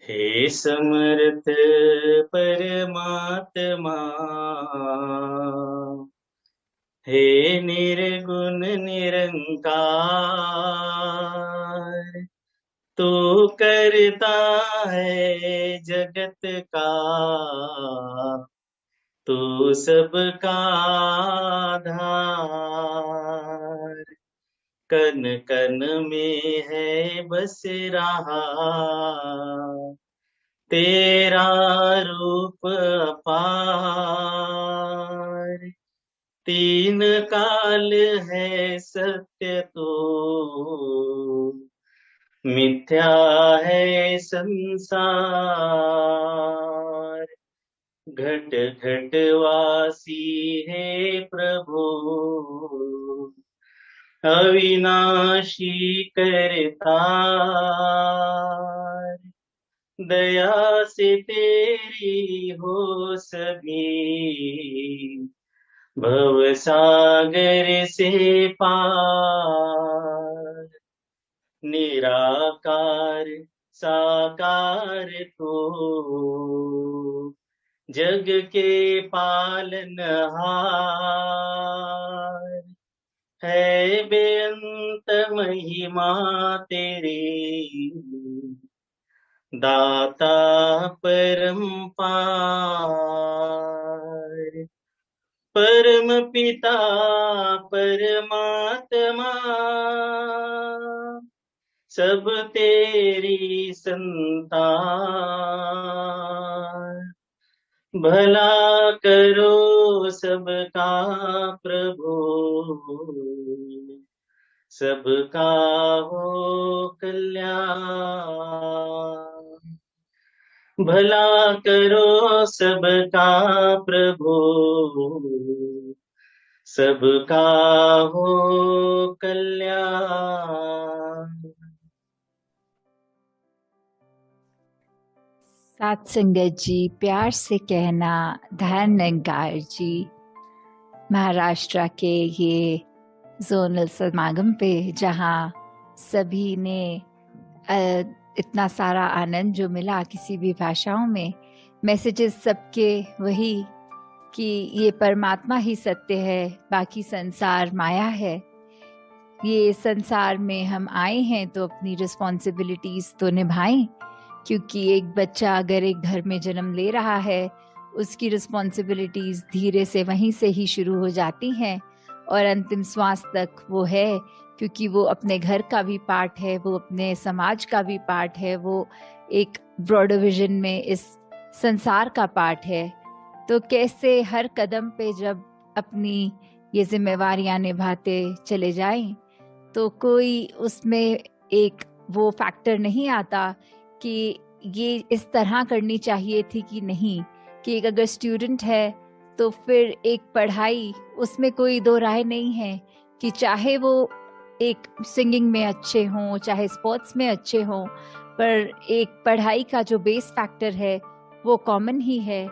हे समर्थ परमात्मा, हे निर्गुण निरंकार, तू करता है जगत का, तू सबका आधार। कन कन में है बस रहा तेरा रूप अपार। तीन काल है सत्य तो मिथ्या है संसार। घट घट वासी है प्रभु, अविनाशी करतार। दया से तेरी हो सभी, भव सागर से पार। निराकार साकार तो जग के पालनहार। है बेअंत महिमा तेरी, दाता परम्पार। परम पिता परमात्मा, सब तेरी संतान। भला करो सबका प्रभु, सबका हो कल्याण। भला करो सबका प्रभु, सबका हो कल्याण। सात संगत जी, प्यार से कहना धैर्य निरंकार जी, महाराष्ट्र के ये जोनल समागम पे जहाँ सभी ने इतना सारा आनंद जो मिला किसी भी भाषाओं में, मैसेजेस सबके वही कि ये परमात्मा ही सत्य है, बाकी संसार माया है। ये संसार में हम आए हैं तो अपनी रिस्पॉन्सिबिलिटीज तो निभाएं, क्योंकि एक बच्चा अगर एक घर में जन्म ले रहा है, उसकी रिस्पॉन्सिबिलिटीज धीरे से वहीं से ही शुरू हो जाती हैं और अंतिम श्वास तक वो है, क्योंकि वो अपने घर का भी पार्ट है, वो अपने समाज का भी पार्ट है, वो एक ब्रॉडर विजन में इस संसार का पार्ट है। तो कैसे हर कदम पे जब अपनी ये जिम्मेवारियां निभाते चले जाएं, तो कोई उसमें एक वो फैक्टर नहीं आता कि ये इस तरह करनी चाहिए थी कि नहीं, कि एक अगर स्टूडेंट है तो फिर एक पढ़ाई, उसमें कोई दो राय नहीं है कि चाहे वो एक सिंगिंग में अच्छे हों, चाहे स्पोर्ट्स में अच्छे हों, पर एक पढ़ाई का जो बेस फैक्टर है वो कॉमन ही है।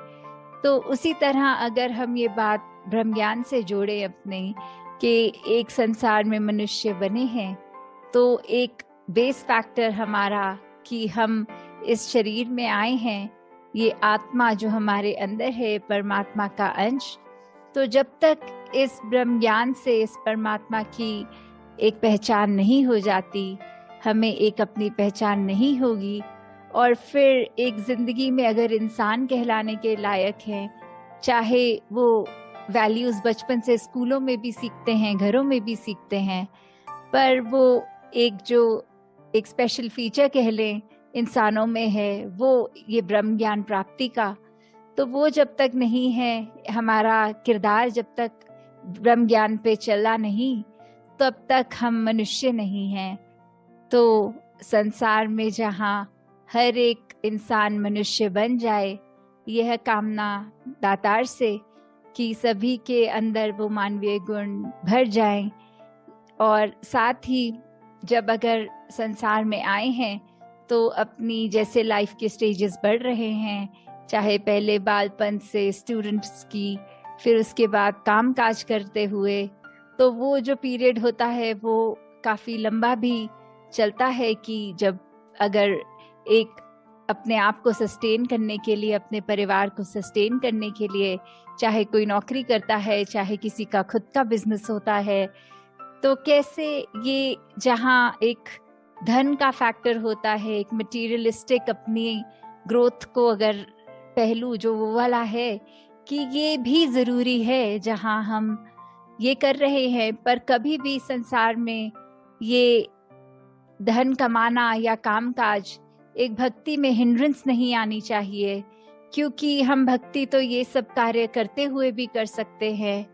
तो उसी तरह अगर हम ये बात ब्रह्म ज्ञान से जोड़े अपने, कि एक संसार में मनुष्य बने हैं, तो एक बेस फैक्टर हमारा कि हम इस शरीर में आए हैं, ये आत्मा जो हमारे अंदर है परमात्मा का अंश। तो जब तक इस ब्रह्म ज्ञान से इस परमात्मा की एक पहचान नहीं हो जाती, हमें एक अपनी पहचान नहीं होगी। और फिर एक जिंदगी में अगर इंसान कहलाने के लायक हैं, चाहे वो वैल्यूज बचपन से स्कूलों में भी सीखते हैं, घरों में भी सीखते हैं, पर वो एक जो एक स्पेशल फीचर कह लें इंसानों में है, वो ये ब्रह्म ज्ञान प्राप्ति का, तो वो जब तक नहीं है, हमारा किरदार जब तक ब्रह्म ज्ञान पे चला नहीं, तब तक हम मनुष्य नहीं हैं। तो संसार में जहाँ हर एक इंसान मनुष्य बन जाए, यह कामना दातार से कि सभी के अंदर वो मानवीय गुण भर जाएं। और साथ ही जब अगर संसार में आए हैं तो अपनी जैसे लाइफ के स्टेजेस बढ़ रहे हैं, चाहे पहले बालपन से स्टूडेंट्स की, फिर उसके बाद काम काज करते हुए, तो वो जो पीरियड होता है वो काफ़ी लंबा भी चलता है कि जब अगर एक अपने आप को सस्टेन करने के लिए, अपने परिवार को सस्टेन करने के लिए, चाहे कोई नौकरी करता है, चाहे किसी का खुद का बिजनेस होता है, तो कैसे ये जहाँ एक धन का फैक्टर होता है, एक मटेरियलिस्टिक अपनी ग्रोथ को अगर पहलू जो वो वाला है कि ये भी ज़रूरी है जहाँ हम ये कर रहे हैं, पर कभी भी संसार में ये धन कमाना या कामकाज एक भक्ति में हिंड्रेंस नहीं आनी चाहिए, क्योंकि हम भक्ति तो ये सब कार्य करते हुए भी कर सकते हैं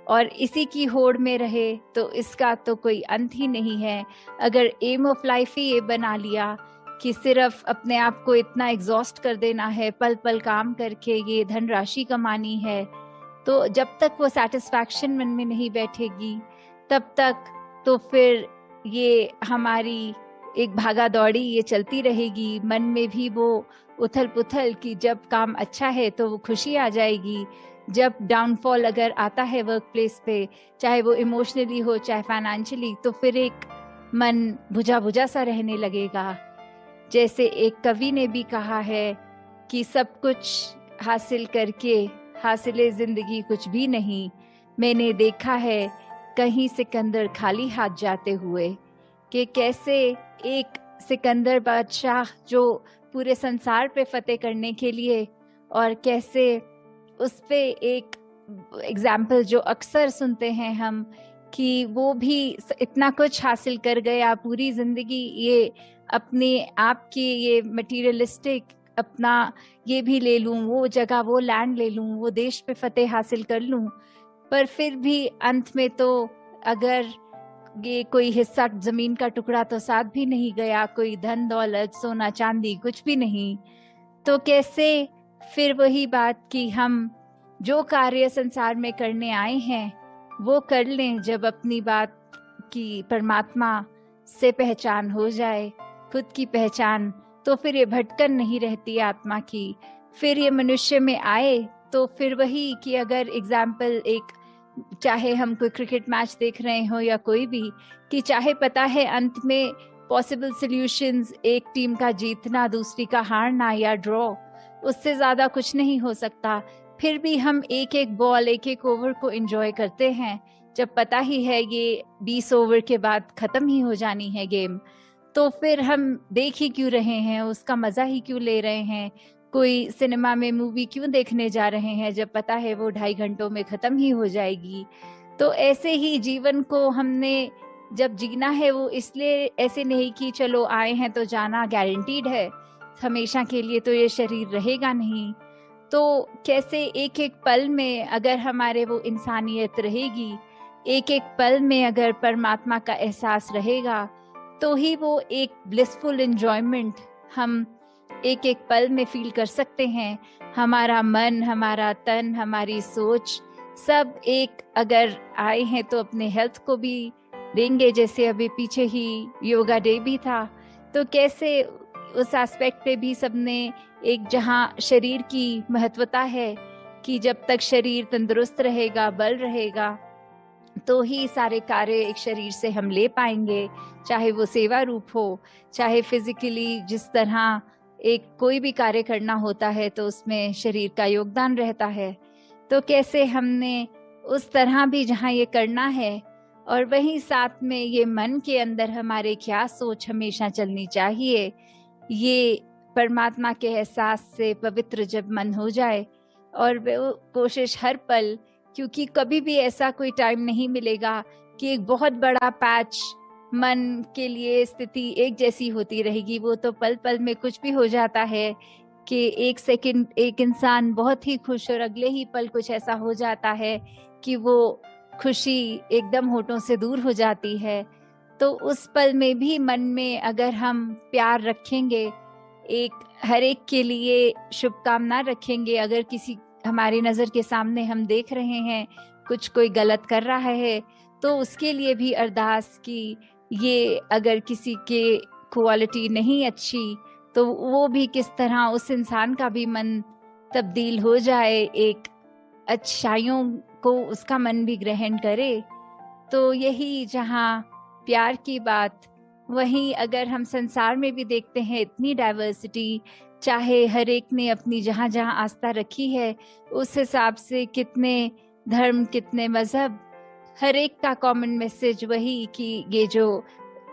और इसी की होड़ में रहे तो इसका तो कोई अंत ही नहीं है। अगर एम ऑफ लाइफ ही ये बना लिया कि सिर्फ अपने आप को इतना एग्जॉस्ट कर देना है, पल पल काम करके ये धनराशि कमानी है, तो जब तक वो सेटिस्फैक्शन मन में नहीं बैठेगी तब तक तो फिर ये हमारी एक भागा दौड़ी ये चलती रहेगी। मन में भी वो उथल पुथल कि जब काम अच्छा है तो वो खुशी आ जाएगी, जब डाउनफॉल अगर आता है वर्क प्लेस पे, चाहे वो इमोशनली हो चाहे फाइनेंशियली, तो फिर एक मन बुझा बुझा सा रहने लगेगा। जैसे एक कवि ने भी कहा है कि सब कुछ हासिल करके हासिले जिंदगी कुछ भी नहीं, मैंने देखा है कहीं सिकंदर खाली हाथ जाते हुए। कि कैसे एक सिकंदर बादशाह जो पूरे संसार पे फतेह करने के लिए, और कैसे उस पे एक एग्जाम्पल जो अक्सर सुनते हैं हम कि वो भी इतना कुछ हासिल कर गया, पूरी जिंदगी ये अपने आप की ये मटीरियलिस्टिक अपना ये भी ले लूं, वो जगह वो लैंड ले लूं, वो देश पे फतेह हासिल कर लूं, पर फिर भी अंत में तो अगर ये कोई हिस्सा जमीन का टुकड़ा तो साथ भी नहीं गया, कोई धन दौलत सोना चांदी कुछ भी नहीं, तो कैसे फिर वही बात कि हम जो कार्य संसार में करने आए हैं वो कर लें। जब अपनी बात की परमात्मा से पहचान हो जाए, खुद की पहचान, तो फिर ये भटकन नहीं रहती आत्मा की। फिर ये मनुष्य में आए तो फिर वही कि अगर एग्जाम्पल एक, चाहे हम कोई क्रिकेट मैच देख रहे हो या कोई भी, कि चाहे पता है अंत में पॉसिबल सॉल्यूशंस एक टीम का जीतना दूसरी का हारना या ड्रॉ, उससे ज्यादा कुछ नहीं हो सकता, फिर भी हम एक एक बॉल एक एक ओवर को एंजॉय करते हैं, जब पता ही है ये 20 ओवर के बाद खत्म ही हो जानी है गेम। तो फिर हम देख ही क्यों रहे हैं, उसका मजा ही क्यों ले रहे हैं, कोई सिनेमा में मूवी क्यों देखने जा रहे हैं जब पता है वो 2.5 घंटों में खत्म ही हो जाएगी। तो ऐसे ही जीवन को हमने जब जीना है वो इसलिए ऐसे नहीं कि चलो आए हैं तो जाना गारंटीड है हमेशा के लिए, तो ये शरीर रहेगा नहीं। तो कैसे एक एक पल में अगर हमारे वो इंसानियत रहेगी, एक एक पल में अगर परमात्मा का एहसास रहेगा, तो ही वो एक ब्लिसफुल एंजॉयमेंट हम एक एक पल में फील कर सकते हैं। हमारा मन, हमारा तन, हमारी सोच सब एक अगर आए हैं तो अपने हेल्थ को भी देंगे। जैसे अभी पीछे ही योगा डे भी था, तो कैसे उस एस्पेक्ट पे भी सबने एक, जहाँ शरीर की महत्वता है कि जब तक शरीर तंदुरुस्त रहेगा, बल रहेगा, तो ही सारे कार्य एक शरीर से हम ले पाएंगे, चाहे वो सेवा रूप हो, चाहे फिजिकली जिस तरह एक कोई भी कार्य करना होता है तो उसमें शरीर का योगदान रहता है। तो कैसे हमने उस तरह भी जहाँ ये करना है, और वहीं साथ में ये मन के अंदर हमारे क्या सोच हमेशा चलनी चाहिए, ये परमात्मा के एहसास से पवित्र जब मन हो जाए, और वो कोशिश हर पल, क्योंकि कभी भी ऐसा कोई टाइम नहीं मिलेगा कि एक बहुत बड़ा पैच मन के लिए स्थिति एक जैसी होती रहेगी। वो तो पल पल में कुछ भी हो जाता है कि एक सेकंड एक इंसान बहुत ही खुश और अगले ही पल कुछ ऐसा हो जाता है कि वो खुशी एकदम होठों से दूर हो जाती है। तो उस पल में भी मन में अगर हम प्यार रखेंगे, एक हर एक के लिए शुभकामना रखेंगे, अगर किसी हमारी नजर के सामने हम देख रहे हैं कुछ कोई गलत कर रहा है तो उसके लिए भी अरदास की, ये अगर किसी के क्वालिटी नहीं अच्छी तो वो भी किस तरह उस इंसान का भी मन तब्दील हो जाए, एक अच्छाइयों को उसका मन भी ग्रहण करे। तो यही जहाँ प्यार की बात, वहीं अगर हम संसार में भी देखते हैं इतनी डाइवर्सिटी, चाहे हर एक ने अपनी जहाँ जहाँ आस्था रखी है उस हिसाब से कितने धर्म, कितने मजहब, हर एक का कॉमन मैसेज वही कि ये जो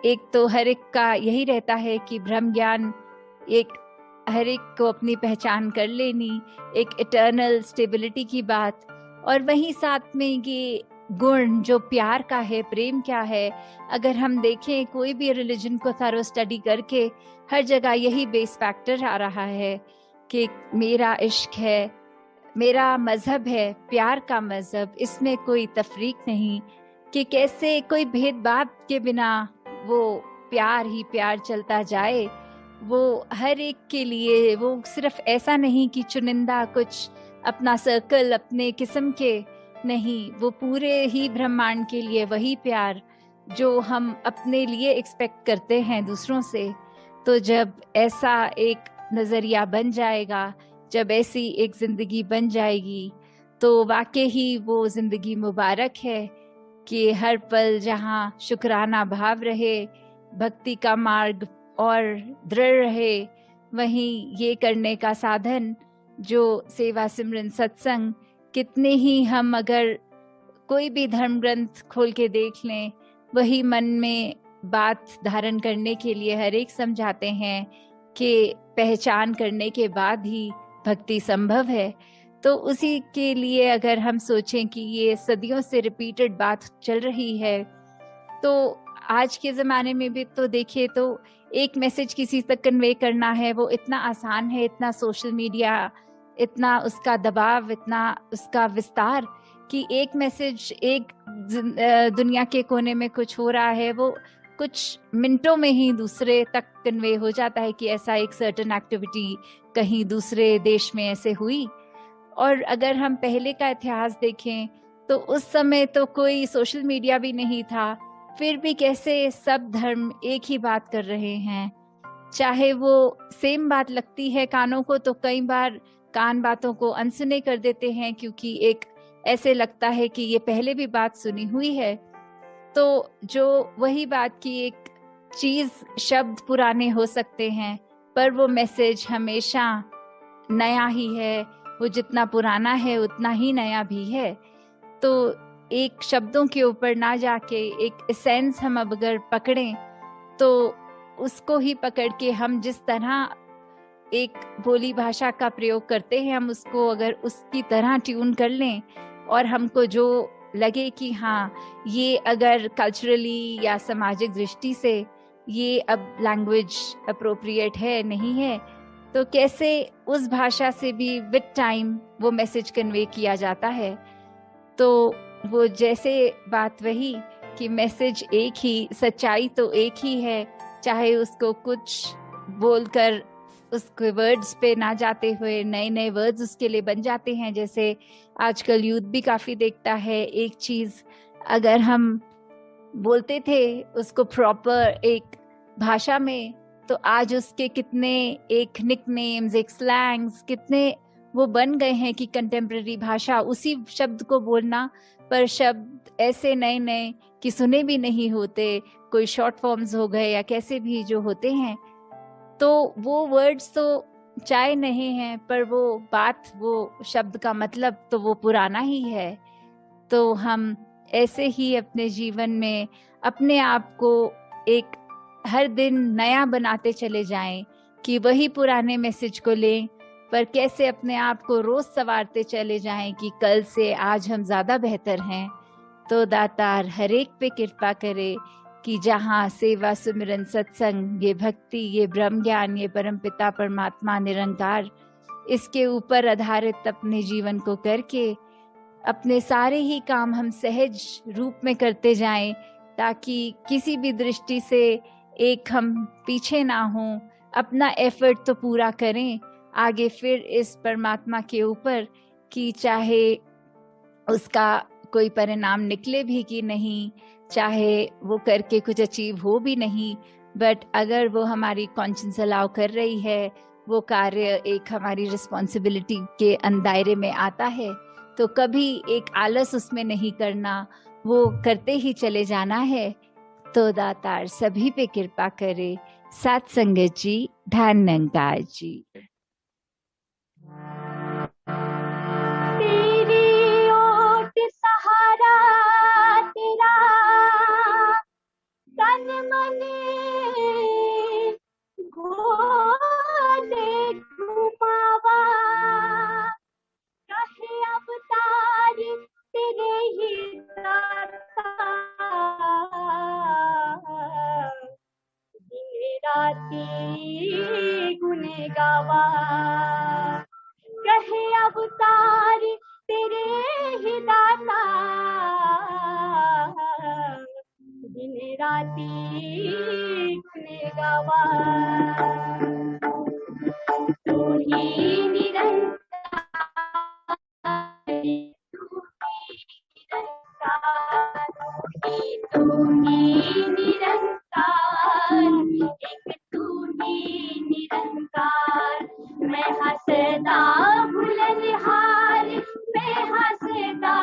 एक तो हर एक का यही रहता है कि ब्रह्म ज्ञान, एक हर एक को अपनी पहचान कर लेनी, एक इटर्नल स्टेबिलिटी की बात, और वहीं साथ में ये गुण जो प्यार का है, प्रेम क्या है। अगर हम देखें कोई भी रिलीजन को थरो स्टडी करके हर जगह यही बेस फैक्टर आ रहा है कि मेरा इश्क है, मेरा मजहब है, प्यार का मजहब, इसमें कोई तफरीक नहीं, कि कैसे कोई भेदभाव के बिना वो प्यार ही प्यार चलता जाए। वो हर एक के लिए, वो सिर्फ ऐसा नहीं कि चुनिंदा कुछ अपना सर्कल, अपने किस्म के नहीं, वो पूरे ही ब्रह्मांड के लिए वही प्यार जो हम अपने लिए एक्सपेक्ट करते हैं दूसरों से। तो जब ऐसा एक नजरिया बन जाएगा, जब ऐसी एक जिंदगी बन जाएगी, तो वाकई ही वो जिंदगी मुबारक है कि हर पल जहाँ शुक्राना भाव रहे, भक्ति का मार्ग और दृढ़ रहे, वहीं ये करने का साधन जो सेवा सिमरन सत्संग, कितने ही हम अगर कोई भी धर्म ग्रंथ खोल के देख लें, वही मन में बात धारण करने के लिए हर एक समझाते हैं कि पहचान करने के बाद ही भक्ति संभव है। तो उसी के लिए अगर हम सोचें कि ये सदियों से रिपीटेड बात चल रही है, तो आज के ज़माने में भी तो देखिए तो एक मैसेज किसी तक कन्वे करना है, वो इतना आसान है, इतना सोशल मीडिया, इतना उसका दबाव, इतना उसका विस्तार, कि एक मैसेज एक दुनिया के कोने में कुछ हो रहा है, वो कुछ मिनटों में ही दूसरे तक कन्वे हो जाता है कि ऐसा एक सर्टेन एक्टिविटी कहीं दूसरे देश में ऐसे हुई। और अगर हम पहले का इतिहास देखें तो उस समय तो कोई सोशल मीडिया भी नहीं था, फिर भी कैसे सब धर्म एक ही बात कर रहे हैं। चाहे वो सेम बात लगती है कानों को, तो कई बार कान बातों को अनसुने कर देते हैं, क्योंकि एक ऐसे लगता है कि ये पहले भी बात सुनी हुई है। तो जो वही बात की एक चीज, शब्द पुराने हो सकते हैं पर वो मैसेज हमेशा नया ही है, वो जितना पुराना है उतना ही नया भी है। तो एक शब्दों के ऊपर ना जाके एक एसेंस हम अब अगर पकड़ें, तो उसको ही पकड़ के हम जिस तरह एक बोली भाषा का प्रयोग करते हैं, हम उसको अगर उसकी तरह ट्यून कर लें, और हमको जो लगे कि हाँ ये अगर कल्चरली या सामाजिक दृष्टि से ये अब लैंग्वेज अप्रोप्रिएट है, नहीं है, तो कैसे उस भाषा से भी विद टाइम वो मैसेज कन्वे किया जाता है। तो वो जैसे बात वही कि मैसेज एक ही, सच्चाई तो एक ही है, चाहे उसको कुछ बोलकर उसके वर्ड्स पे ना जाते हुए नए नए वर्ड्स उसके लिए बन जाते हैं। जैसे आजकल यूथ भी काफी देखता है, एक चीज अगर हम बोलते थे उसको प्रॉपर एक भाषा में, तो आज उसके कितने एक निकनेम्स, एक स्लैंग्स, कितने वो बन गए हैं कि कंटेम्प्रेरी भाषा, उसी शब्द को बोलना, पर शब्द ऐसे नए नए कि सुने भी नहीं होते, कोई शॉर्ट फॉर्म्स हो गए या कैसे भी जो होते हैं। तो वो वर्ड्स तो चाहे नहीं हैं, पर वो बात, वो शब्द का मतलब तो वो पुराना ही है। तो हम ऐसे ही अपने जीवन में अपने आप को एक हर दिन नया बनाते चले जाएं, कि वही पुराने मैसेज को लें, पर कैसे अपने आप को रोज संवारते चले जाएं कि कल से आज हम ज्यादा बेहतर हैं। तो दातार हर एक पे कृपा करे कि जहाँ सेवा सुमिरन सत्संग, ये भक्ति, ये ब्रह्म ज्ञान, ये परमपिता परमात्मा निरंकार, इसके ऊपर आधारित अपने जीवन को करके अपने सारे ही काम हम सहज रूप में करते जाएं, ताकि किसी भी दृष्टि से एक हम पीछे ना हों, अपना एफर्ट तो पूरा करें आगे फिर इस परमात्मा के ऊपर, कि चाहे उसका कोई परिणाम निकले भी कि नहीं, चाहे वो करके कुछ अचीव हो भी नहीं, बट अगर वो हमारी कॉन्शियस अलाउ कर रही है, वो कार्य एक हमारी रिस्पॉन्सिबिलिटी के दायरे में आता है, तो कभी एक आलस उसमें नहीं करना, वो करते ही चले जाना है। तो दातार सभी पे कृपा करे। सात संगत जी, धन निरंकार जी। तेरी ओट सहारा तेरा, तन मन घोले घुमावा, कहे अवतार तेरे ही दाता, दिन राती गुन गावा, कहे अवतार तेरे ही दाता, दिन राती गुन गावा। तू ही निरंकार, तू ही निरंकार, एक तू ही निरंकार। मैं हसदा भुलनहार, मैं हसदा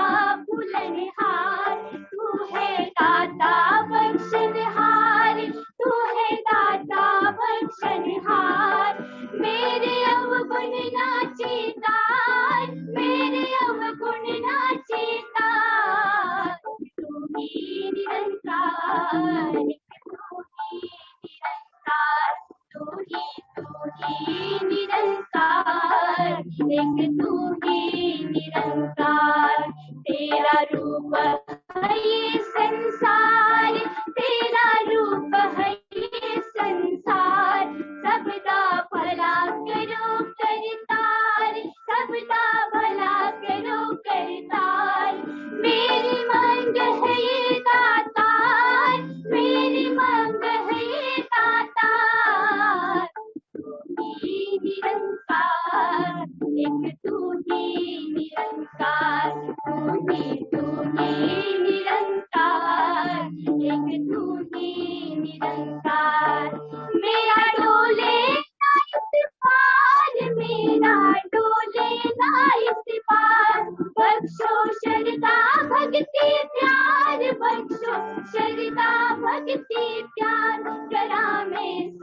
भुलनहार, तू है दाता बख्शनहार, तू है दाता बख्शनहार। मेरे अवगुण नाचेतार, मेरे अवगुण नाचेतार, तू ही निरंकार, तू ही निरंकार, तू ही निरंकार, एक तू ही निरंकार। तेरा रूप है ये संसार, तेरा रूप है ये संसार, सबदा भला करो करतार, सबदा भला करो करतार। मेरी मांग है ये दातार, मेरी मांग है ये दातार, तू ही निरंकार, एक तू ही निरंकार, तू ही निरंकार, एक तू ही निरंकार। मेरा डोले ना इस पार, मेरा डोले ना इस पार, बख्शो शरदा भक्ति प्यार, बख्शो शरदा भक्ति प्यार। करा में